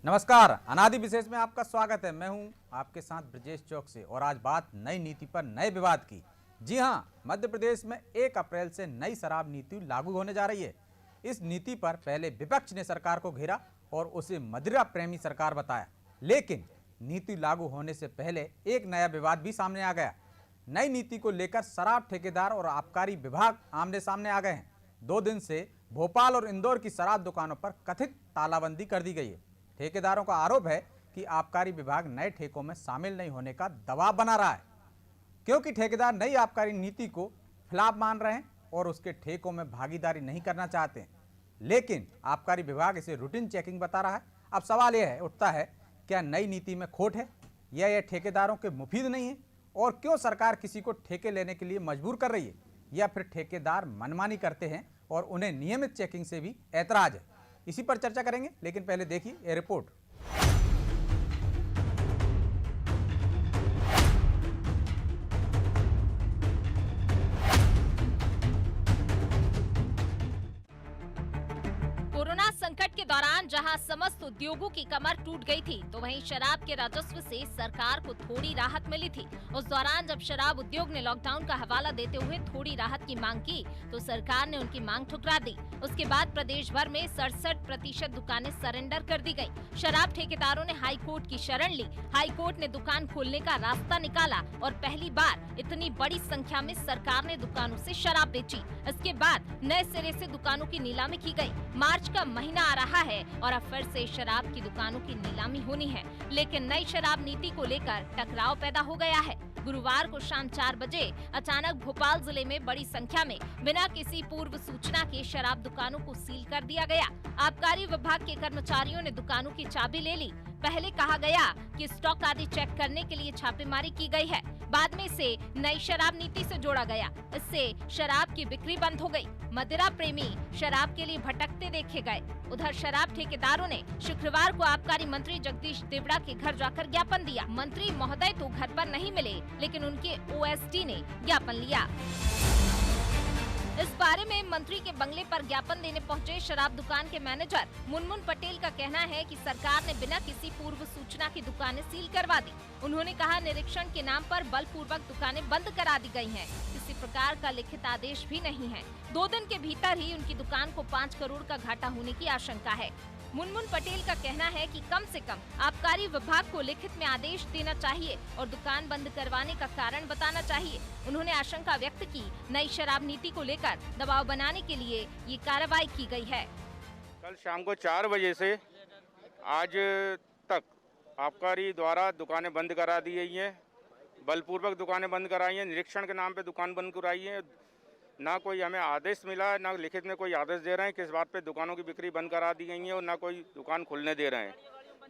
नमस्कार, अनादि विशेष में आपका स्वागत है। मैं हूं आपके साथ ब्रजेश चौक से और आज बात नई नीति पर नए विवाद की। जी हां, मध्य प्रदेश में 1 अप्रैल से नई शराब नीति लागू होने जा रही है। इस नीति पर पहले विपक्ष ने सरकार को घेरा और उसे मदिरा प्रेमी सरकार बताया, लेकिन नीति लागू होने से पहले एक नया विवाद भी सामने आ गया। नई नीति को लेकर शराब ठेकेदार और आबकारी विभाग आमने सामने आ गए हैं। 2 दिन से भोपाल और इंदौर की शराब दुकानों पर कथित तालाबंदी कर दी गई है। ठेकेदारों का आरोप है कि आबकारी विभाग नए ठेकों में शामिल नहीं होने का दबाव बना रहा है, क्योंकि ठेकेदार नई आबकारी नीति को खिलाफ मान रहे हैं और उसके ठेकों में भागीदारी नहीं करना चाहते हैं। लेकिन आबकारी विभाग इसे रूटीन चेकिंग बता रहा है। अब सवाल यह उठता है, क्या नई नीति में खोट है या यह ठेकेदारों के मुफीद नहीं है, और क्यों सरकार किसी को ठेके लेने के लिए मजबूर कर रही है, या फिर ठेकेदार मनमानी करते हैं और उन्हें नियमित चेकिंग से भी ऐतराज है। इसी पर चर्चा करेंगे, लेकिन पहले देखिए ये रिपोर्ट। कोरोना संकट के दौरान जहां समस्त उद्योगों की कमर टूट गई थी, तो वहीं शराब के राजस्व से सरकार को थोड़ी राहत मिली थी। उस दौरान जब शराब उद्योग ने लॉकडाउन का हवाला देते हुए थोड़ी राहत की मांग की, तो सरकार ने उनकी मांग ठुकरा दी। उसके बाद प्रदेश भर में 67% दुकानें सरेंडर कर दी गयी। शराब ठेकेदारों ने हाई कोर्ट की शरण ली। हाई कोर्ट ने दुकान खोलने का रास्ता निकाला और पहली बार इतनी बड़ी संख्या में सरकार ने दुकानों से शराब बेची। इसके बाद नए सिरे से दुकानों की नीलामी की गयी। मार्च का महीना आ रहा है और अब फिर से शराब की दुकानों की नीलामी होनी है, लेकिन नई शराब नीति को लेकर टकराव पैदा हो गया है। गुरुवार को शाम 4 बजे अचानक भोपाल जिले में बड़ी संख्या में बिना किसी पूर्व सूचना के शराब दुकानों को सील कर दिया गया। आबकारी विभाग के कर्मचारियों ने दुकानों की चाबी ले ली। पहले कहा गया कि स्टॉक आदि चेक करने के लिए छापेमारी की गई है, बाद में इसे नई शराब नीति से जोड़ा गया। इससे शराब की बिक्री बंद हो गई। मदिरा प्रेमी शराब के लिए भटकते देखे गए। उधर शराब ठेकेदारों ने शुक्रवार को आबकारी मंत्री जगदीश देवड़ा के घर जाकर ज्ञापन दिया। मंत्री महोदय तो घर पर नहीं मिले, लेकिन उनके ओएसडी ने ज्ञापन लिया। इस बारे में मंत्री के बंगले पर ज्ञापन देने पहुंचे शराब दुकान के मैनेजर मुनमुन पटेल का कहना है कि सरकार ने बिना किसी पूर्व सूचना की दुकानें सील करवा दी। उन्होंने कहा, निरीक्षण के नाम पर बलपूर्वक दुकानें बंद करा दी गई हैं। किसी प्रकार का लिखित आदेश भी नहीं है। 2 दिन के भीतर ही उनकी दुकान को 5 करोड़ का घाटा होने की आशंका है। मुनमुन पटेल का कहना है कि कम से कम आबकारी विभाग को लिखित में आदेश देना चाहिए और दुकान बंद करवाने का कारण बताना चाहिए। उन्होंने आशंका व्यक्त की, नई शराब नीति को लेकर दबाव बनाने के लिए ये कार्रवाई की गई है। कल शाम को 4 बजे से आज तक आबकारी द्वारा दुकानें बंद करा दी गई हैं। बलपूर्वक दुकानें बंद कराई हैं। निरीक्षण के नाम पे दुकान बंद कराई है। ना कोई हमें आदेश मिला, ना लिखित में कोई आदेश दे रहे हैं किस बात पे दुकानों की बिक्री बंद करा दी गई है, और ना कोई दुकान खुलने दे रहे हैं।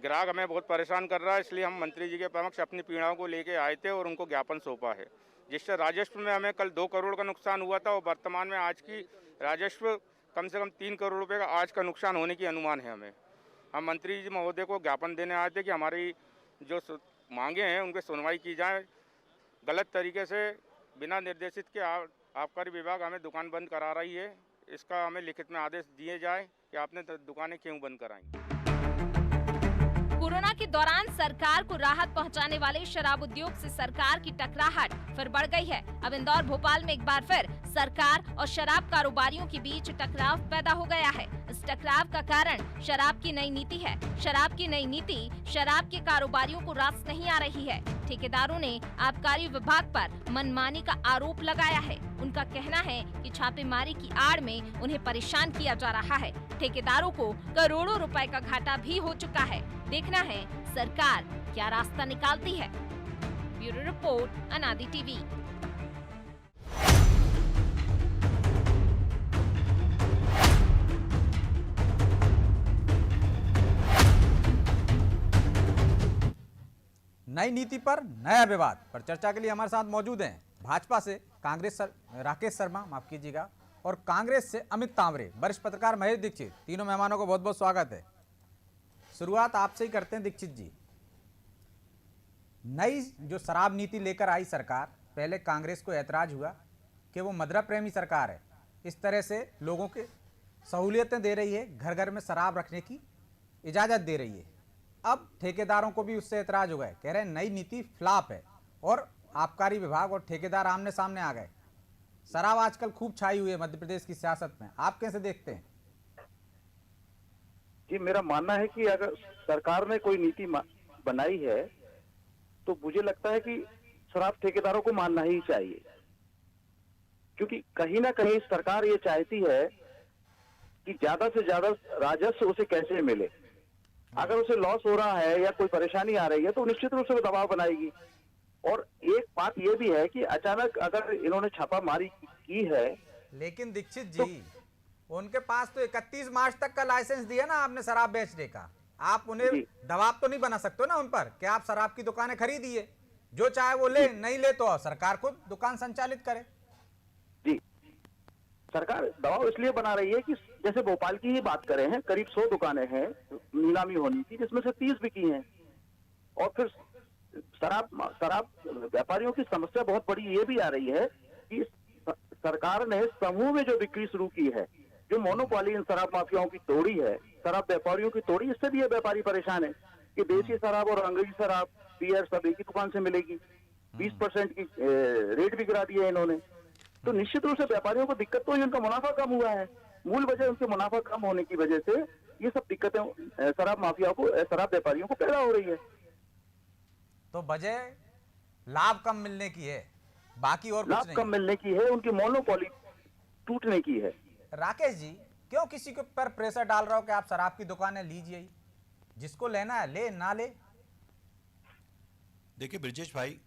ग्राहक हमें बहुत परेशान कर रहा है, इसलिए हम मंत्री जी के समक्ष अपनी पीड़ाओं को लेके आए थे और उनको ज्ञापन सौंपा है, जिससे राजस्व में हमें कल 2 करोड़ का नुकसान हुआ था और वर्तमान में आज की राजस्व कम से कम 3 करोड़ रुपये का आज का नुकसान होने की अनुमान है हमें। हम मंत्री जी महोदय को ज्ञापन देने आए थे कि हमारी जो मांगे हैं उनकी सुनवाई की जाए। गलत तरीके से बिना निर्देशित के आबकारी विभाग हमें दुकान बंद करा रही है, इसका हमें लिखित में आदेश दिए जाए कि आपने दुकानें क्यों बंद कराई। कोरोना के दौरान सरकार को राहत पहुंचाने वाले शराब उद्योग से सरकार की टकराहट फिर बढ़ गई है। अब इंदौर भोपाल में एक बार फिर सरकार और शराब कारोबारियों के बीच टकराव पैदा हो गया है। इस टकराव का कारण शराब की नई नीति है। शराब की नई नीति शराब के कारोबारियों को रास नहीं आ रही है। ठेकेदारों ने आबकारी विभाग पर मनमानी का आरोप लगाया है। उनका कहना है कि छापेमारी की आड़ में उन्हें परेशान किया जा रहा है। ठेकेदारों को करोड़ों रुपए का घाटा भी हो चुका है। देखना है सरकार क्या रास्ता निकालती है। ब्यूरो रिपोर्ट, अनादि टीवी। नई नीति पर नया विवाद पर चर्चा के लिए हमारे साथ मौजूद हैं भाजपा से राकेश शर्मा, माफ कीजिएगा, और कांग्रेस से अमित तांबरे, वरिष्ठ पत्रकार महेश दीक्षित। तीनों मेहमानों को बहुत बहुत स्वागत है। शुरुआत आपसे ही करते हैं दीक्षित जी। नई जो शराब नीति लेकर आई सरकार, पहले कांग्रेस को ऐतराज हुआ कि वो मदिरा प्रेमी सरकार है, इस तरह से लोगों के सहूलियतें दे रही है, घर घर में शराब रखने की इजाज़त दे रही है, अब ठेकेदारों को भी उससे ऐतराज हो गए, कह रहे हैं नई नीति फ्लॉप है और आबकारी विभाग और ठेकेदार आमने सामने आ गए। शराब आजकल खूब छाई हुई है मध्य प्रदेश की सियासत में, आप कैसे देखते हैं? जी, मेरा मानना है कि अगर सरकार ने कोई नीति बनाई है तो मुझे लगता है कि शराब ठेकेदारों को मानना ही चाहिए, क्योंकि कहीं ना कहीं सरकार ये चाहती है कि ज्यादा से ज्यादा राजस्व उसे कैसे मिले। अगर उसे लॉस हो रहा है या कोई परेशानी आ रही है तो निश्चित रूप से वो दबाव बनाएगी। और एक बात ये भी है कि अचानक अगर इन्होंने छापामारी की है, लेकिन दीक्षित जी उनके पास तो 31 मार्च तक का लाइसेंस दिया ना आपने शराब बेचने का, आप उन्हें दबाव तो नहीं बना सकते ना उन पर कि आप शराब की दुकानें खरीदिए, जो चाहे वो ले, नहीं ले तो सरकार खुद दुकान संचालित करे। जी, सरकार दबाव इसलिए बना रही है कि जैसे भोपाल की ही बात करें हैं, करीब 100 दुकानें हैं नीलामी होनी थी, जिसमें से 30 बिकी हैं। और फिर शराब व्यापारियों की समस्या बहुत बड़ी ये भी आ रही है कि सरकार ने समूह में जो बिक्री शुरू की है, जो मोनोपोली इन शराब माफियाओं की तोड़ी है, शराब व्यापारियों की तोड़ी, इससे भी ये व्यापारी परेशान है कि देसी शराब और अंग्रेजी शराब, बियर सब एक ही दुकान से मिलेगी। 20% की रेट भी गिरा दिया है इन्होंने। तो निश्चित रूप से व्यापारियों को दिक्कत तो हुई, उनका मुनाफा कम हुआ है। मूल वजह उनके मुनाफा कम होने की वजह से ये सब दिक्कतें शराब माफिया को, शराब व्यापारियों को पैदा हो रही है। तो वजह लाभ कम मिलने की है, बाकी और कुछ लाभ नहीं। कम मिलने की है, उनकी मोनोपोली टूटने की है। राकेश जी, क्यों किसी के ऊपर प्रेशर डाल रहा हो कि आप शराब की दुकानें लीजिए ही, जिसको लेना है ले, ना ले? देखिए ब्रिजेश भाई,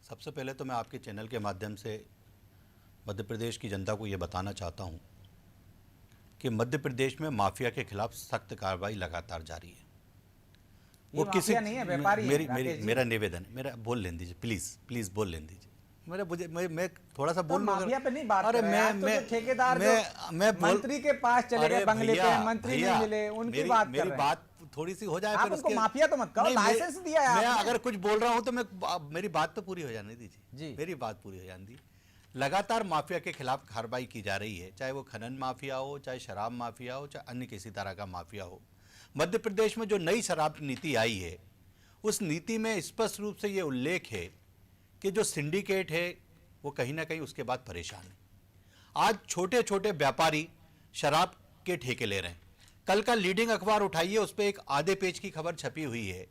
सबसे पहले तो मैं आपके चैनल के माध्यम से मध्य प्रदेश की जनता को ये बताना चाहता हूँ कि मध्य प्रदेश में माफिया के खिलाफ सख्त कार्रवाई लगातार जारी है। वो किसी नहीं है, व्यापारी है। मेरा निवेदन है, मेरा बोल लेने दीजिए, प्लीज बोल लेने दीजिए। मैं थोड़ा सा बोल, माफिया पे नहीं बात अरे कर रहे हैं, मैं ठेकेदार मैं मंत्री के पास चले गए बंगले पे, मंत्री नहीं मिले, उनकी बात कर रहे हैं। मेरी बात थोड़ी सी हो जाए, आप उनको माफिया तो मत कहो, लाइसेंस दिया है मैं आपने। अगर कुछ बोल रहा हूं तो मेरी बात तो पूरी हो जाने दीजिए, मेरी बात पूरी हो जाने दीजिए। लगातार माफिया के खिलाफ कार्रवाई की जा रही है, चाहे वो खनन माफिया हो, चाहे शराब माफिया हो, चाहे अन्य किसी तरह का माफिया हो। मध्य प्रदेश में जो नई शराब नीति आई है, उस नीति में स्पष्ट रूप से ये उल्लेख है कि जो सिंडिकेट है वो कहीं ना कहीं उसके बाद परेशान है। आज छोटे छोटे व्यापारी शराब के ठेके ले रहे हैं। कल का लीडिंग अखबार उठाइए, उस पर एक आधे पेज की खबर छपी हुई है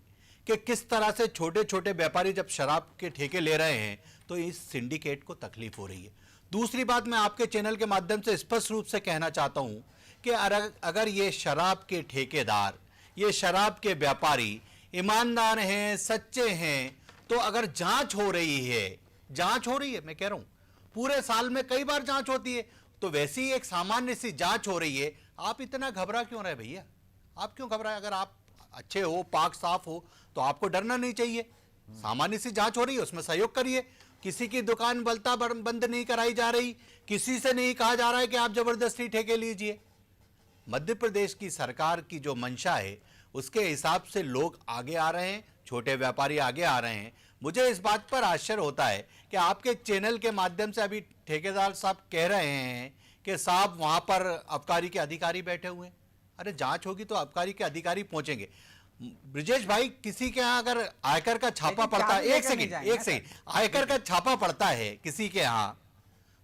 कि किस तरह से छोटे छोटे व्यापारी जब शराब के ठेके ले रहे हैं तो इस सिंडिकेट को तकलीफ हो रही है। दूसरी बात, मैं आपके चैनल के माध्यम से स्पष्ट रूप से कहना चाहता हूं कि अगर ये शराब के ठेकेदार, ये शराब के व्यापारी ईमानदार हैं, सच्चे हैं, तो अगर जांच हो रही है, मैं कह रहा हूं पूरे साल में कई बार जांच होती है, तो वैसी ही एक सामान्य सी जांच हो रही है, आप इतना घबरा क्यों रहे भैया? आप क्यों घबराए? अगर आप अच्छे हो, पाक साफ हो, तो आपको डरना नहीं चाहिए। सामान्य सी जांच हो रही है, उसमें सहयोग करिए। किसी की दुकान बंद नहीं कराई जा रही, किसी से नहीं कहा जा रहा है कि आप जबरदस्ती ठेके लीजिए। मध्य प्रदेश की सरकार की जो मंशा है उसके हिसाब से लोग आगे आ रहे हैं, छोटे व्यापारी आगे आ रहे हैं। मुझे इस बात पर आश्चर्य होता है कि आपके चैनल के माध्यम से अभी ठेकेदार साहब कह रहे हैं कि साहब वहां पर आबकारी के अधिकारी बैठे हुए हैं। अरे जांच होगी तो आबकारी के अधिकारी पहुंचेंगे। ब्रिजेश भाई, किसी के यहाँ अगर आयकर का छापा पड़ता है, एक सेकंड, आयकर का छापा पड़ता है किसी के यहाँ,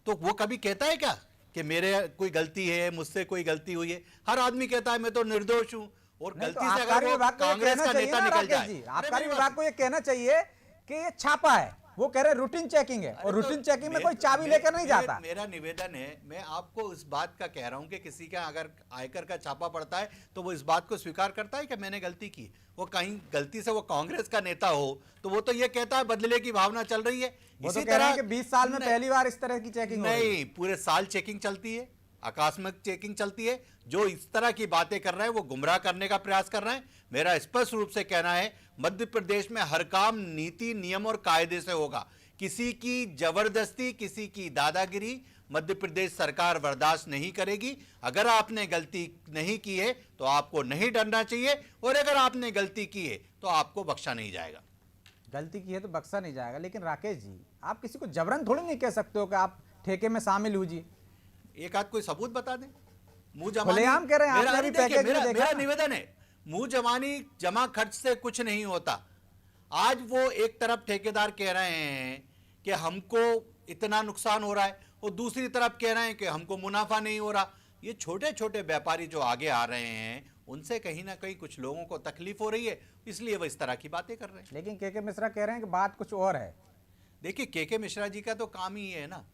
तो वो कभी कहता है क्या कि मेरे कोई गलती है, मुझसे कोई गलती हुई है? हर आदमी कहता है मैं तो निर्दोष हूं। और गलती से अगर वो कांग्रेस का नेता निकल जाए, आबकारी विभाग को ये कहना चाहिए कि ये छापा है, वो कह रहे रूटीन चेकिंग है, और रूटीन चेकिंग में कोई चाबी लेकर नहीं जाता। मेरा निवेदन है, मैं आपको इस बात का कह रहा हूं कि किसी का अगर आयकर का छापा पड़ता है तो वो इस बात को स्वीकार करता है कि मैंने गलती की। वो कहीं गलती से वो कांग्रेस का नेता हो तो वो तो ये कहता है बदले की भावना चल रही है। इसी तरह 20 साल में पहली बार इस तरह की चेकिंग नहीं, पूरे साल चेकिंग चलती है, आकस्मिक चेकिंग चलती है। जो इस तरह की बातें कर रहे हैं वो गुमराह करने का प्रयास कर रहे हैं। मेरा स्पष्ट रूप से कहना है, मध्य प्रदेश में हर काम नीति, नियम और कायदे से होगा। किसी की जबरदस्ती, किसी की दादागिरी मध्य प्रदेश सरकार बर्दाश्त नहीं करेगी। अगर आपने गलती नहीं की है तो आपको नहीं डरना चाहिए, और अगर आपने गलती की है तो आपको बख्शा नहीं जाएगा। गलती की है तो बख्शा नहीं जाएगा। लेकिन राकेश जी, आप किसी को जबरन थोड़ी नहीं कह सकते हो कि आप ठेके में शामिल होजिए। एक आध कोई सबूत बता दें, मुंह खुलेआम कह रहे हैं, आपने भी पैकेज में देखा। मेरा निवेदन है, मुंह जवानी जमा खर्च से कुछ नहीं होता। आज वो एक तरफ ठेकेदार कह रहे हैं कि हमको इतना नुकसान हो रहा है और दूसरी तरफ कह रहे हैं कि हमको मुनाफा नहीं हो रहा। ये छोटे छोटे व्यापारी जो आगे आ रहे हैं उनसे कहीं ना कहीं कुछ लोगों को तकलीफ हो रही है, इसलिए वो इस तरह की बातें कर रहे हैं। लेकिन के मिश्रा कह रहे हैं कि बात कुछ और है। देखिए के मिश्रा जी का तो काम ही है ना,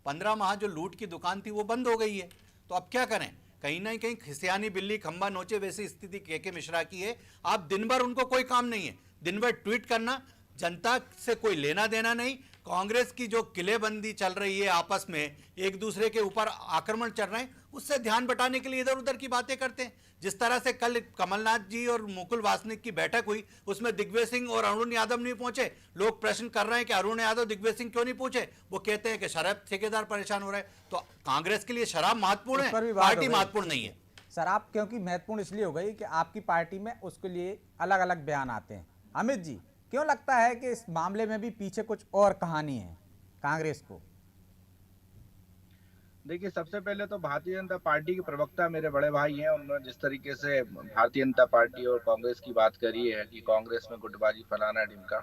15 माह जो लूट की दुकान थी वो बंद हो गई है, तो अब क्या करें? कहीं ना कहीं खिसियानी बिल्ली खंबा नोचे वैसी स्थिति के मिश्रा की है। आप दिन भर उनको कोई काम नहीं है, दिन भर ट्वीट करना, जनता से कोई लेना देना नहीं। कांग्रेस की जो किलेबंदी चल रही है, आपस में एक दूसरे के ऊपर आक्रमण चल रहे हैं, उससे ध्यान बटाने के लिए इधर उधर की बातें करते हैं। जिस तरह से कल कमलनाथ जी और मुकुल वासनिक की बैठक हुई, उसमें दिग्विजय सिंह और अरुण यादव नहीं पहुंचे। लोग प्रश्न कर रहे हैं कि अरुण यादव दिग्विजय सिंह क्यों नहीं पहुंचे। वो कहते हैं कि शराब ठेकेदार परेशान हो रहे हैं। तो कांग्रेस के लिए शराब महत्वपूर्ण है, पार्टी महत्वपूर्ण नहीं है। शराब क्योंकि महत्वपूर्ण इसलिए हो गई कि आपकी पार्टी में उसके लिए अलग अलग बयान आते हैं। अमित जी, क्यों लगता है कि इस मामले में भी पीछे कुछ और कहानी है कांग्रेस को? देखिए, सबसे पहले तो भारतीय जनता पार्टी के प्रवक्ता मेरे बड़े भाई हैं, उन्होंने जिस तरीके से भारतीय जनता पार्टी और कांग्रेस की बात करी है कि कांग्रेस में गुटबाजी फलाना ढिमका,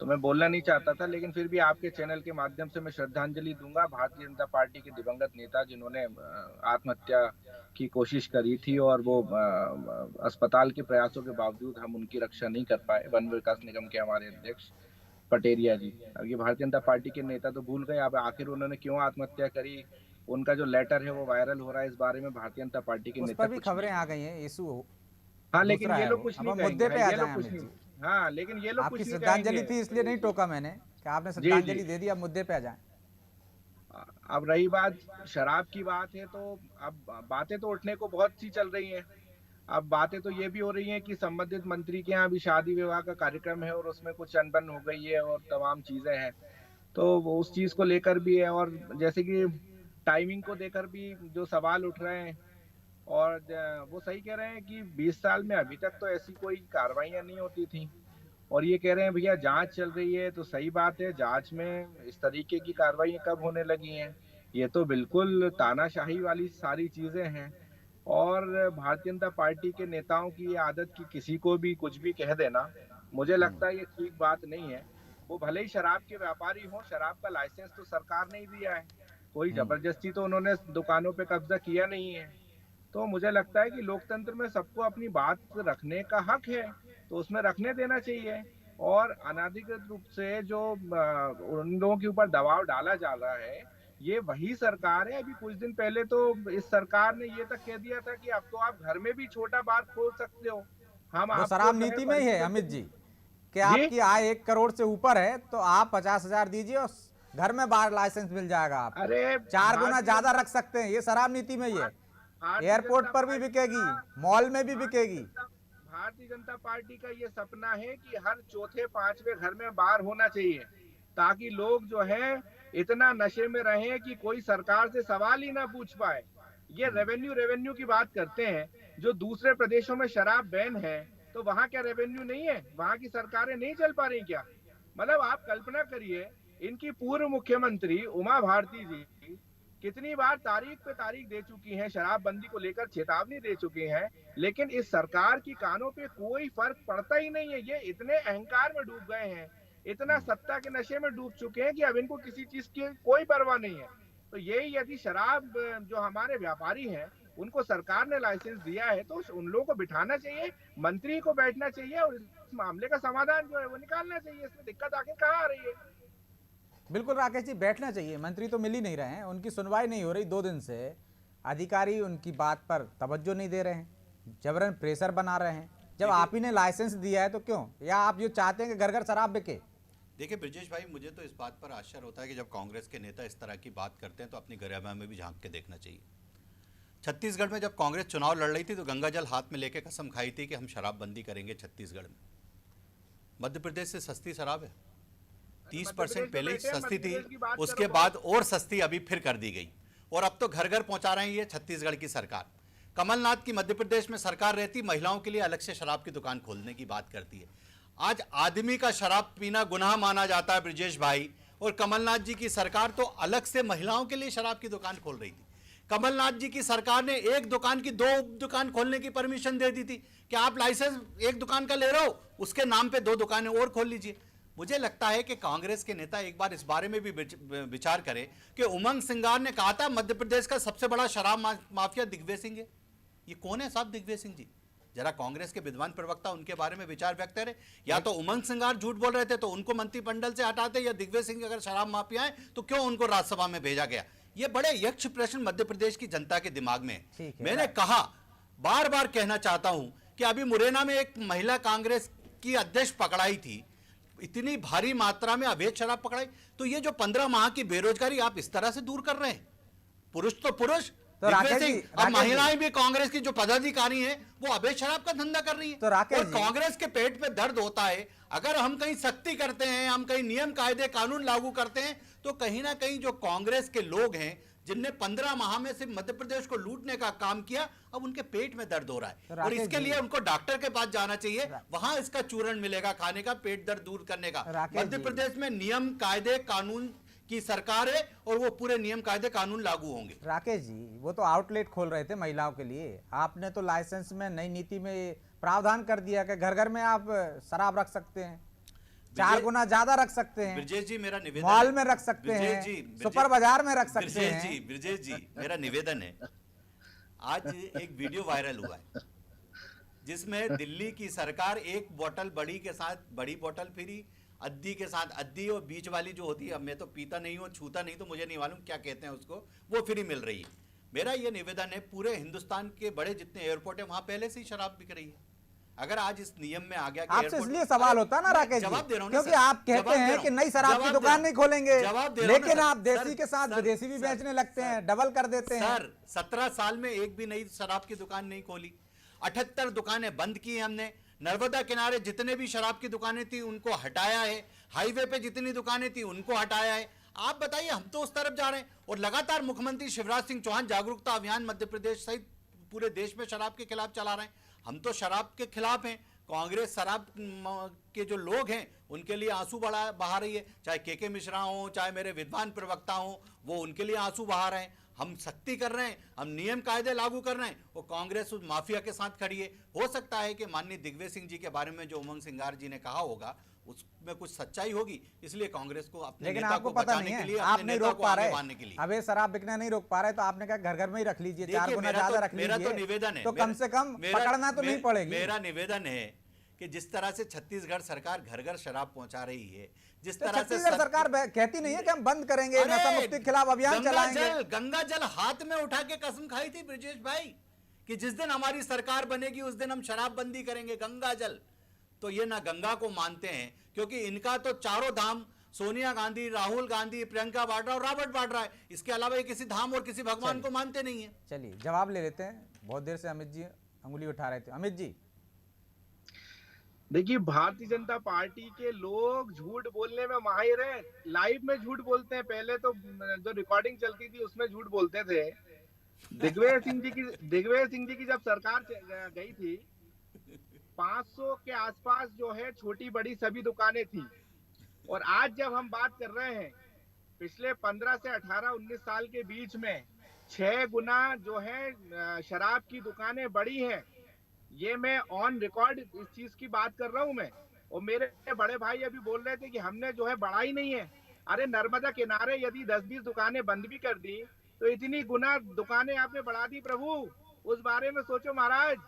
तो मैं बोलना नहीं चाहता था, लेकिन फिर भी आपके चैनल के माध्यम से मैं श्रद्धांजलि दूंगा भारतीय जनता पार्टी के दिवंगत नेता जिन्होंने आत्महत्या की कोशिश करी थी और वो अस्पताल के प्रयासों के बावजूद हम उनकी रक्षा नहीं कर पाए। वन विकास निगम के हमारे अध्यक्ष पटेरिया जी, अब ये भारतीय जनता पार्टी के नेता तो भूल गए, अब आखिर उन्होंने क्यों आत्महत्या करी, उनका जो लेटर है वो वायरल हो रहा है। इस बारे में भारतीय जनता पार्टी के नेता भी खबरें आ गई हैं, इशू। हाँ, लेकिन ये लोग कुछ नहीं कहेंगे, मुद्दे पे आ जाएं कुछ नहीं। हाँ, लेकिन ये लोग आपकी कुछ नहीं श्रद्धांजलि थी इसलिए नहीं टोका मैंने कि आपने श्रद्धांजलि दे दी, अब मुद्दे पे आ जाएं। अब रही बात शराब की बात है, तो अब बातें तो उठने को बहुत सी चल रही हैं। अब बातें तो ये भी हो रही हैं कि संबंधित मंत्री के यहाँ भी शादी विवाह का कार्यक्रम है और उसमें कुछ अनबन हो गई है और तमाम चीजें हैं, तो वो उस चीज को लेकर भी है। और जैसे कि टाइमिंग को लेकर भी जो सवाल उठ रहे हैं, और वो सही कह रहे हैं कि 20 साल में अभी तक तो ऐसी कोई कार्रवाइयां नहीं होती थी, और ये कह रहे हैं भैया जांच चल रही है, तो सही बात है, जांच में इस तरीके की कार्रवाइयां कब होने लगी हैं? ये तो बिल्कुल तानाशाही वाली सारी चीजें हैं। और भारतीय जनता पार्टी के नेताओं की ये आदत कि किसी को भी कुछ भी कह देना, मुझे लगता है ये ठीक बात नहीं है। वो भले ही शराब के व्यापारी हो, शराब का लाइसेंस तो सरकार ने ही दिया है, कोई जबरदस्ती तो उन्होंने दुकानों पे कब्जा किया नहीं है। तो मुझे लगता है कि लोकतंत्र में सबको अपनी बात रखने का हक है, तो उसमें रखने देना चाहिए। और अनाधिकृत रूप से जो उन लोगों के ऊपर दबाव डाला जा रहा है, ये वही सरकार है। अभी कुछ दिन पहले तो इस सरकार ने ये तक कह दिया था कि अब तो आप घर में भी छोटा बार खोल सकते हो। हम शराब नीति में ही है अमित जी कि आपकी आय 1 करोड़ से ऊपर है तो आप 50,000 दीजिए और घर में बार लाइसेंस मिल जाएगा। आप अरे 4 गुना ज्यादा रख सकते हैं, ये शराब नीति में ही है। एयरपोर्ट पर भी बिकेगी, मॉल में भी बिकेगी। भारतीय जनता पार्टी का ये सपना है कि हर चौथे पांचवे घर में बार होना चाहिए, ताकि लोग जो है इतना नशे में रहे कि कोई सरकार से सवाल ही ना पूछ पाए। ये रेवेन्यू की बात करते हैं, जो दूसरे प्रदेशों में शराब बैन है तो वहाँ क्या रेवेन्यू नहीं है? वहाँ की सरकारें नहीं चल पा रही क्या? मतलब आप कल्पना करिए, इनकी पूर्व मुख्यमंत्री उमा भारती जी कितनी बार तारीख पे तारीख दे चुकी हैं, शराबबंदी को लेकर चेतावनी दे चुकी हैं, लेकिन इस सरकार की कानों पे कोई फर्क पड़ता ही नहीं है। ये इतने अहंकार में डूब गए हैं, इतना सत्ता के नशे में डूब चुके हैं कि अब इनको किसी चीज की कोई परवाह नहीं है। तो यही यदि शराब जो हमारे व्यापारी हैं उनको सरकार ने लाइसेंस दिया है तो उन लोगों को बिठाना चाहिए, मंत्री को बैठना चाहिए और इस मामले का समाधान जो है वो निकालना चाहिए। इसमें दिक्कत आखिर कहाँ आ रही है? बिल्कुल राकेश जी, बैठना चाहिए। मंत्री तो मिल ही नहीं रहे हैं, उनकी सुनवाई नहीं हो रही 2 दिन से। अधिकारी उनकी बात पर तवज्जो नहीं दे रहे हैं, जबरन प्रेशर बना रहे हैं। जब आप ही ने लाइसेंस दिया है तो क्यों? या आप जो चाहते हैं कि घर घर शराब बिके? देखिए ब्रजेश भाई, मुझे तो इस बात पर आश्चर्य होता है कि जब कांग्रेस के नेता इस तरह की बात करते हैं तो अपनी गरिमा में भी झांक के देखना चाहिए। छत्तीसगढ़ में जब कांग्रेस चुनाव लड़ रही थी तो गंगा जल हाथ में लेके कसम खाई थी कि हम शराबबंदी करेंगे छत्तीसगढ़ में। मध्य प्रदेश से सस्ती शराब है, 30% पहले ही सस्ती थी, उसके बाद और सस्ती अभी फिर कर दी गई, और अब तो घर घर पहुंचा रहे हैं ये छत्तीसगढ़ की सरकार। कमलनाथ की मध्य प्रदेश में सरकार रहती, महिलाओं के लिए अलग से शराब की दुकान खोलने की बात करती है। आज आदमी का शराब पीना गुनाह माना जाता है ब्रजेश भाई, और कमलनाथ जी की सरकार तो अलग से महिलाओं के लिए शराब की दुकान खोल रही थी। कमलनाथ जी की सरकार ने एक दुकान की 2 दुकान खोलने की परमिशन दे दी थी कि आप लाइसेंस एक दुकान का ले रहे हो, उसके नाम पे 2 दुकानें और खोल लीजिए। मुझे लगता है कि कांग्रेस के नेता एक बार इस बारे में भी विचार करें कि उमंग सिंगार ने कहा था मध्य प्रदेश का सबसे बड़ा शराब माफिया दिग्विजय सिंह है। ये कौन है साहब दिग्विजय सिंह जी? जरा कांग्रेस के विद्वान प्रवक्ता उनके बारे में विचार व्यक्त करें। या तो उमंग सिंगार झूठ बोल रहे थे तो उनको मंत्रिमंडल से हटाते, या दिग्विजय सिंह अगर शराब माफिया है तो क्यों उनको राज्यसभा में भेजा गया? ये बड़े यक्ष प्रश्न मध्य प्रदेश की जनता के दिमाग में है। मैंने कहा, बार बार कहना चाहता हूं कि अभी मुरैना में एक महिला कांग्रेस की अध्यक्ष पकड़ाई थी, इतनी भारी मात्रा में अवैध शराब पकड़ाई। तो ये जो 15 माह की बेरोजगारी आप इस तरह से दूर कर रहे हैं, पुरुष तो पुरुष, तो राकेश जी, अब महिलाएं भी कांग्रेस की जो पदाधिकारी हैं वो अवैध शराब का धंधा कर रही है। तो राकेश और जी, कांग्रेस के पेट पे दर्द होता है। अगर हम कहीं सख्ती करते हैं, हम कहीं नियम कायदे कानून लागू करते हैं, तो कहीं ना कहीं जो कांग्रेस के लोग हैं जिनने 15 माह में सिर्फ मध्य प्रदेश को लूटने का काम किया, अब उनके पेट में दर्द हो रहा है। तो और इसके लिए उनको डॉक्टर के पास जाना चाहिए, वहां इसका चूर्ण मिलेगा खाने का, पेट दर्द दूर करने का। मध्य प्रदेश में नियम कायदे कानून की सरकार है और वो पूरे नियम कायदे कानून लागू होंगे। राकेश जी, वो तो आउटलेट खोल रहे थे महिलाओं के लिए, आपने तो लाइसेंस में नई नीति में प्रावधान कर दिया कि घर घर में आप शराब रख सकते हैं, 4 गुना ज्यादा रख सकते हैं। ब्रजेश जी, मेरा निवेदन, मॉल में रख सकते हैं, सुपर बाजार में रख सकते हैं। ब्रजेश जी, मेरा निवेदन है, आज एक वीडियो वायरल हुआ है जिसमें दिल्ली की सरकार एक बोतल बड़ी के साथ बड़ी बोतल फ्री, अद्दी के साथ अद्दी, और बीच वाली जो होती है, अब मैं तो पीता नहीं हूँ, छूता नहीं, तो मुझे नहीं मालूम क्या कहते हैं उसको, वो फ्री मिल रही है। मेरा ये निवेदन है, पूरे हिंदुस्तान के बड़े जितने एयरपोर्ट है वहां पहले से ही शराब बिक रही है। अगर आज इस नियम में आ गया कि आपसे इसलिए सवाल होता ना राकेश जी, क्योंकि आप कहते हैं कि नई शराब की दुकान नहीं खोलेंगे, लेकिन आप देसी के साथ विदेशी भी बेचने लगते हैं, डबल कर देते हैं। सर, 17 साल में एक भी नई शराब की दुकान नहीं खोली, 78 दुकानें बंद की हमने। नर्मदा किनारे जितने भी शराब की दुकानें थी उनको हटाया है, हाईवे पे जितनी दुकानें थी उनको हटाया है। आप बताइए, हम तो उस तरफ जा रहे हैं। और लगातार मुख्यमंत्री शिवराज सिंह चौहान जागरूकता अभियान मध्य प्रदेश सहित पूरे देश में शराब के खिलाफ चला रहे हैं। हम तो शराब के खिलाफ हैं। कांग्रेस शराब के जो लोग हैं उनके लिए आंसू बहा रही है, चाहे के मिश्रा हो, चाहे मेरे विद्वान प्रवक्ता हो, वो उनके लिए आंसू बहा रहे हैं। हम सख्ती कर रहे हैं, हम नियम कायदे लागू कर रहे हैं, वो कांग्रेस उस माफिया के साथ खड़ी है। हो सकता है कि माननीय दिग्विजय सिंह जी के बारे में जो उमंग सिंगार जी ने कहा होगा उसमें कुछ सच्चाई होगी, इसलिए कांग्रेस को अपने लेकिन नेता आपको को पता बचाने नहीं के लिए, है, आप अपने नहीं नेता रोक को पा आगे रहे, बढ़ाने के लिए। अबे शराब बिकना नहीं रोक पा रहे, तो आपने कहा घर घर में ही रख लीजिए, 4 गुना ज्यादा रख लीजिए, मेरा तो निवेदन है, तो कम से कम पकड़ना तो नहीं पड़ेगी। मेरा निवेदन है कि जिस तरह से छत्तीसगढ़ सरकार घर घर शराब पहुंचा रही है, जिस तो तरह से छत्तीसगढ़ सरकार कहती नहीं है कि हम बंद करेंगे, नशा मुक्ति के खिलाफ अभियान चलाएंगे। गंगा जल हाथ में उठा के कसम खाई थी ब्रजेश भाई कि जिस दिन हमारी सरकार बनेगी उस दिन हम शराबबंदी करेंगे, गंगा जल। तो ये ना गंगा को मानते हैं, क्योंकि इनका तो चारों धाम, सोनिया गांधी, राहुल गांधी, प्रियंका वाड्रा और रॉबर्ट वाड्रा है, इसके अलावा ये किसी धाम और किसी भगवान को मानते नहीं है। चलिए जवाब ले लेते हैं, बहुत देर से अमित जी अंगुली उठा रहे थे। अमित जी, देखिए, भारतीय जनता पार्टी के लोग झूठ बोलने में माहिर हैं, लाइव में झूठ बोलते हैं। पहले तो जो रिकॉर्डिंग चलती थी उसमें झूठ बोलते थे। दिग्विजय सिंह जी की जब सरकार गई थी, 500 के आसपास जो है छोटी बड़ी सभी दुकानें थी। और आज जब हम बात कर रहे हैं, पिछले 15 से 18-19 साल के बीच में 6 गुना जो है शराब की दुकानें बढ़ी हैं। ये मैं ऑन रिकॉर्ड इस चीज की बात कर रहा हूं मैं। और मेरे बड़े भाई अभी बोल रहे थे कि हमने जो है बढ़ाई नहीं है। अरे नर्मदा किनारे यदि 10-20 दुकानें बंद भी कर दी तो इतनी गुना दुकानें आपने बढ़ा दी। प्रभु, उस बारे में सोचो महाराज।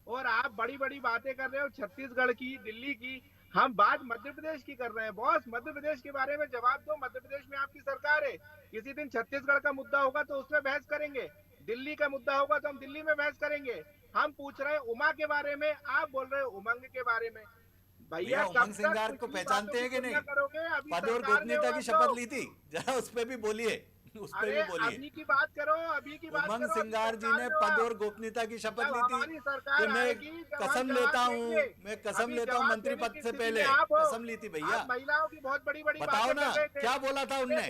और आप बड़ी बड़ी बातें कर रहे हो छत्तीसगढ़ की, दिल्ली की, हम बात मध्य प्रदेश की कर रहे हैं। बॉस, मध्य प्रदेश के बारे में जवाब दो। मध्य प्रदेश में आपकी सरकार है, किसी दिन छत्तीसगढ़ का मुद्दा होगा तो उसमें बहस करेंगे, दिल्ली का मुद्दा होगा तो हम दिल्ली में बहस करेंगे। हम पूछ रहे हैं उमा के बारे में, आप बोल रहे हो उमंग के बारे में। भैया, उमंग सिंगार को पहचानते हैं कि नहीं? पद और गोपनीयता की शपथ ली थी, जरा उस पर भी बोलिए, उस पर भी बोलिए। अभी की बात करो, अभी की बात करो। उमंग सिंगार जी ने पद और गोपनीयता की शपथ ली थी कि मैं कसम लेता हूँ मंत्री पद से पहले कसम ली थी। भैया, महिलाओं की बहुत बड़ी बड़ी बताओ ना, क्या बोला था उनने?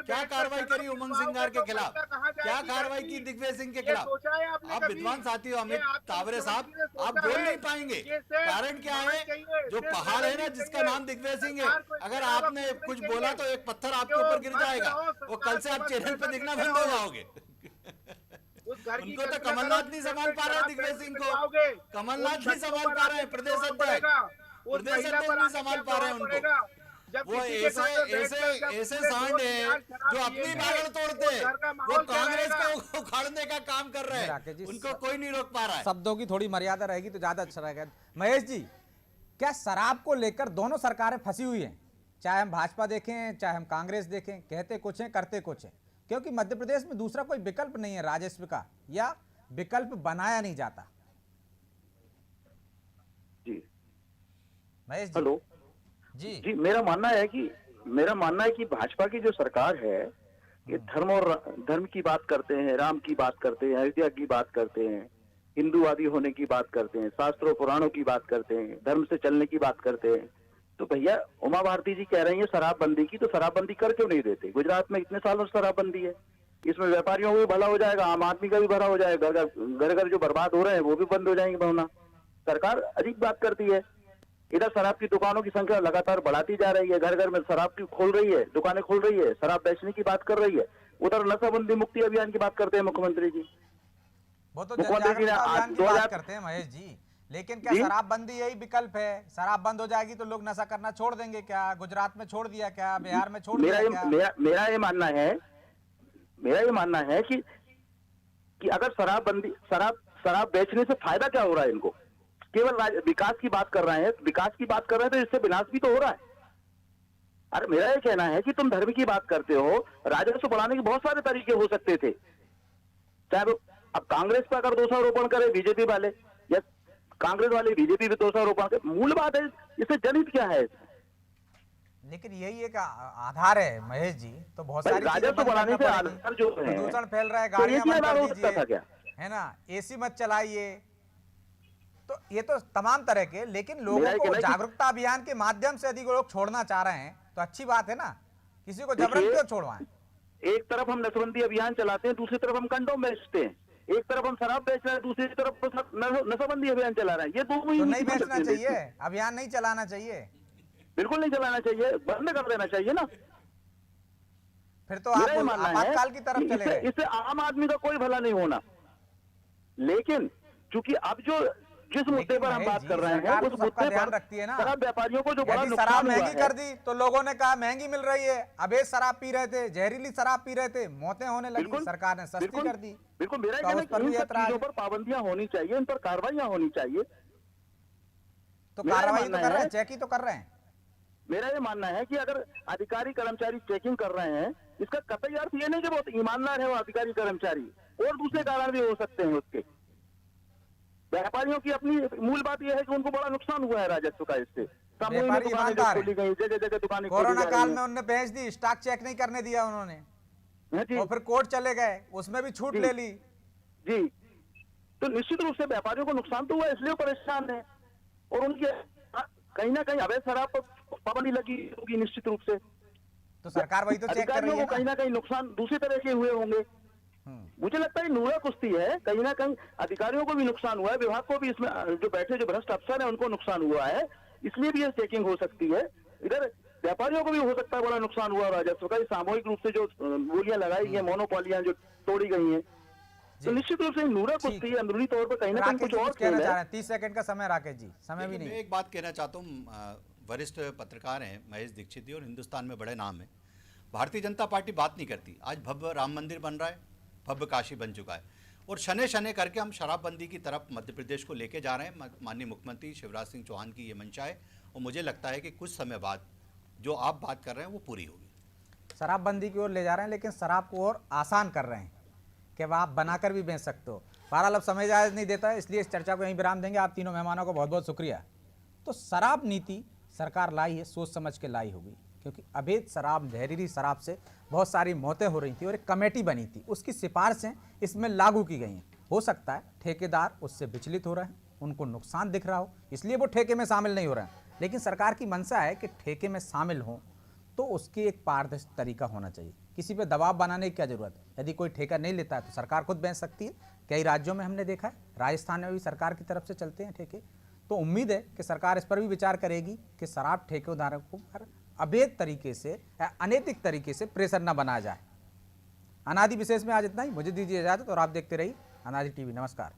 क्या कार्रवाई करी उमंग सिंगार के खिलाफ? क्या कार्रवाई की दिग्विजय सिंह के खिलाफ? आप विद्वान साथी हो अमित तावरे साहब, आप बोल नहीं पाएंगे। कारण क्या है? जो पहाड़ है ना जिसका नाम दिग्विजय सिंह है, अगर आपने कुछ बोला तो एक पत्थर आपके ऊपर गिर जाएगा और कल से आप चैनल पे दिखना बंद हो जाओगे। घर की उनको तो कल्पना कमलनाथ करो, नहीं संभाल पा रहे हैं दिग्विजय सिंह को, लगाओगे, कमलनाथ उस नहीं बच्चों संभाल पर पा रहे हैं, आके प्रदेश प्रभाव अध्यक्ष पड़ेगा, उस प्रदेश महिला अध्यक्ष पर नहीं आके संभाल क्या पा रहे हैं प्रभाव उनको। पड़ेगा? जब वो किसी के घर में बैठकर जब ऐसे पूरे सांड दोस्त हैं यार शराब जो अपनी पिएंगे, बागड़ तोड़ते वो हैं, घर का वो माहौल क्या कांग्रेस रहेगा? को उखाड़ने का काम कर रहे राकेश जी, हैं, उनको कोई नहीं रोक पा रहा है। शब्दों की थोड़ी मर्यादा रहेगी तो ज्यादा अच्छा रहेगा। महेश जी, क्या शराब को लेकर दोनों सरकारें फंसी हुई हैं? चाहे हम भाजपा देखें चाहे हम कांग्रेस देखें, कहते कुछ हैं करते कुछ हैं, क्योंकि मध्य प्रदेश में दूसरा कोई विकल्प नहीं है राजस्व का, या विकल्प बनाया नहीं जाता। जी महेश जी। हेलो जी जी, मेरा मानना है कि भाजपा की जो सरकार है ये धर्म की बात करते हैं, राम की बात करते हैं, अयोध्या की बात करते हैं, हिंदूवादी होने की बात करते हैं, शास्त्रों पुराणों की बात करते हैं, धर्म से चलने की बात करते हैं। तो भैया उमा भारती जी कह रही है शराबबंदी की, तो शराबबंदी कर क्यों नहीं देते? गुजरात में इतने सालों से शराबबंदी है, इसमें व्यापारियों को भी भला हो जाएगा, आम आदमी का भी भला हो जाएगा, घर घर जो बर्बाद हो रहे हैं वो भी बंद हो जाएंगे होना। सरकार अजीब बात करती है। इधर शराब की दुकानों की संख्या लगातार बढ़ाती जा रही है, घर घर में शराब की खोल रही है, दुकानें खोल रही है, शराब बेचने की बात कर रही है। उधर नशाबंदी मुक्ति अभियान की बात करते हैं मुख्यमंत्री जी। वो तो मुख्यमंत्री जी ने जागरूकता अभियान की 2000 बात करते हैं महेश जी, लेकिन क्या जी? शराबबंदी यही विकल्प है? शराब बंद हो जाएगी तो लोग नशा करना छोड़ देंगे क्या? गुजरात में छोड़ दिया क्या? बिहार में छोड़ दिया क्या? मेरा ये मानना है कि अगर शराब बेचने से फायदा क्या हो रहा है इनको? केवल विकास की बात कर रहे हैं, तो इससे विनाश भी तो हो रहा है। अरे मेरा ये कहना है कि तुम धर्म की बात करते हो, राजस्व बढ़ाने के बहुत सारे तरीके हो सकते थे। चाहे वो अब कांग्रेस पर अगर दोषारोपण करे बीजेपी वाले, या कांग्रेस वाले बीजेपी पे दोषारोपण करे, मूल बात है इससे जनहित क्या है? लेकिन यही एक आधार है महेश जी, तो बहुत सारी राजस्व बढ़ाने से आधार जो है, प्रदूषण फैल रहा है, तो गाड़ियां ये बंद कर हो सकता था दीजिए, क्या? है ना, एसी मत चलाइए, तो ये तो तमाम तरह के, लेकिन मेरा लोगों ये को कहना है कि- जागरूकता अभियान के माध्यम से यदि लोग छोड़ना चाह रहे हैं तो अच्छी बात है ना, किसी को जबरन देखिए, क्यों छोड़वाएं? एक तरफ हम नशबंदी अभियान चलाते हैं, दूसरी तरफ हम कंडोम बेचते हैं। एक तरफ हम शराब बेच रहे हैं, दूसरी तरफ नशाबंदी अभियान चला रहे हैं। ये दोनों ही तो नहीं नहीं बेचना हो सकते। चाहिए, अभियान नहीं चलाना चाहिए, बिल्कुल नहीं चलाना चाहिए, बंद कर देना चाहिए ना। फिर तो मेरा ये आप मानना है आपातकाल की तरफ कि चले गए। इससे आम आदमी का कोई भला नहीं होना। लेकिन चूंकि अब जिस मुद्दे पर हम महेश बात जी, कर रहे हैं, सरकार उस तो सबका मुद्दे ध्यान पर रखती है ना। शराब व्यापारियों को जो बड़ा यदि नुकसान शराब हुआ महंगी है, कर दी तो लोगों ने कहा महंगी मिल रही है, अवैध शराब पी रहे थे, जहरीली शराब पी रहे थे, मौतें होने लगी, बिल्कुल, सरकार ने सस्ती बिल्कुल, कर दी। बिल्कुल मेरा तो कहना उस पर है भी कि इन सब ऐतराज चीजों है। पर पाबंदियां होनी चाहिए, इन पर कार्रवाइयां होनी चाहिए। तो मेरा कार्रवाई तो मानना कर रहे है- हैं, चेक ही तो कर रहे हैं। मेरा ये मानना है कि अगर अधिकारी कर्मचारी चेकिंग कर रहे हैं, इसका कतई अर्थ ये नहीं कि बहुत ईमानदार है वो अधिकारी कर्मचारी, और दूसरे कारण भी हो सकते हैं उसके। व्यापारियों की अपनी मूल बात यह है कि उनको बड़ा नुकसान हुआ है राजस्व का इससे। सामूहिक व्यापारी दुकानें जो ईमानदार खोली गई, जगह जगह दुकानें खोली कोरोना जा काल रही में उन्होंने बेच दी, स्टॉक चेक नहीं करने दिया उन्होंने, हैं। जी और फिर कोर्ट चले गए, उसमें भी छूट जी। ले ली। जी, तो निश्चित रूप से व्यापारियों को नुकसान तो हुआ, इसलिए वो परेशान है, और उनके कहीं ना कहीं अवैध शराब पर पाबंदी लगी होगी निश्चित रूप से। तो सरकार वही तो चेक कर अधिकारियों रही को है कहीं ना। ना कहीं नुकसान दूसरी तरह के हुए होंगे। मुझे लगता है नूरा कुश्ती है, कहीं ना कहीं अधिकारियों को भी नुकसान हुआ है, विभाग को भी, इसमें जो बैठे जो भ्रष्ट अफसर है उनको नुकसान हुआ है, इसलिए भी ये चेकिंग हो सकती है। इधर व्यापारियों को भी हो सकता है बड़ा नुकसान हुआ राजस्व का, सामूहिक रूप से जो बोलियां लगाई गई, मोनोपोलियां जो तोड़ी गई हैं, तो निश्चित रूप से नूरा कुश्ती अंदरूनी तौर पर कहीं ना कहीं राकेश कुछ जी और कुछ कहना खेल चाह है। रहे हैं, 30 सेकंड का समय राकेश जी, समय भी देखिए, मैं नहीं। एक बात कहना चाहता हूँ, वरिष्ठ पत्रकार हैं महेश दीक्षित जी, और हिंदुस्तान में बड़े नाम है। भारतीय जनता पार्टी बात नहीं करती। आज भव्य राम मंदिर बन रहा है, भव्य काशी बन चुका है, और शने शने करके हम शराबबंदी की तरफ मध्य प्रदेश को लेके जा रहे हैं। माननीय मुख्यमंत्री शिवराज सिंह चौहान की ये मंशा है, और मुझे लगता है कि कुछ समय बाद जो आप बात कर रहे हैं वो पूरी होगी। शराबबंदी की ओर ले जा रहे हैं, लेकिन शराब को और आसान कर रहे हैं कि वह आप बनाकर भी बेच सकते हो। बहरहाल अब समय इजाज़त नहीं देता है, इसलिए इस चर्चा को यहीं विराम देंगे। आप तीनों मेहमानों को बहुत बहुत शुक्रिया। तो शराब नीति सरकार लाई है, सोच समझ के लाई होगी, क्योंकि अवैध शराब, जहरीली शराब से बहुत सारी मौतें हो रही थी, और एक कमेटी बनी थी, उसकी सिफारिशें इसमें लागू की गई हैं। हो सकता है ठेकेदार उससे विचलित हो रहे हैं, उनको नुकसान दिख रहा हो, इसलिए वो ठेके में शामिल नहीं हो रहे हैं। लेकिन सरकार की मंशा है कि ठेके में शामिल हों तो उसकी एक पारदर्शी तरीका होना चाहिए। किसी पे दबाव बनाने की क्या जरूरत है? यदि कोई ठेका नहीं लेता है तो सरकार खुद बेच सकती है। कई राज्यों में हमने देखा है, राजस्थान में भी सरकार की तरफ से चलते हैं ठेके। तो उम्मीद है कि सरकार इस पर भी विचार करेगी कि शराब ठेकेदारों पर अवैध तरीके से, अनैतिक तरीके से प्रेशर न बनाया जाए। अनादि विशेष में आज इतना ही, मुझे दीजिए इजाजत, और आप देखते रहिए अनाजी टीवी, नमस्कार।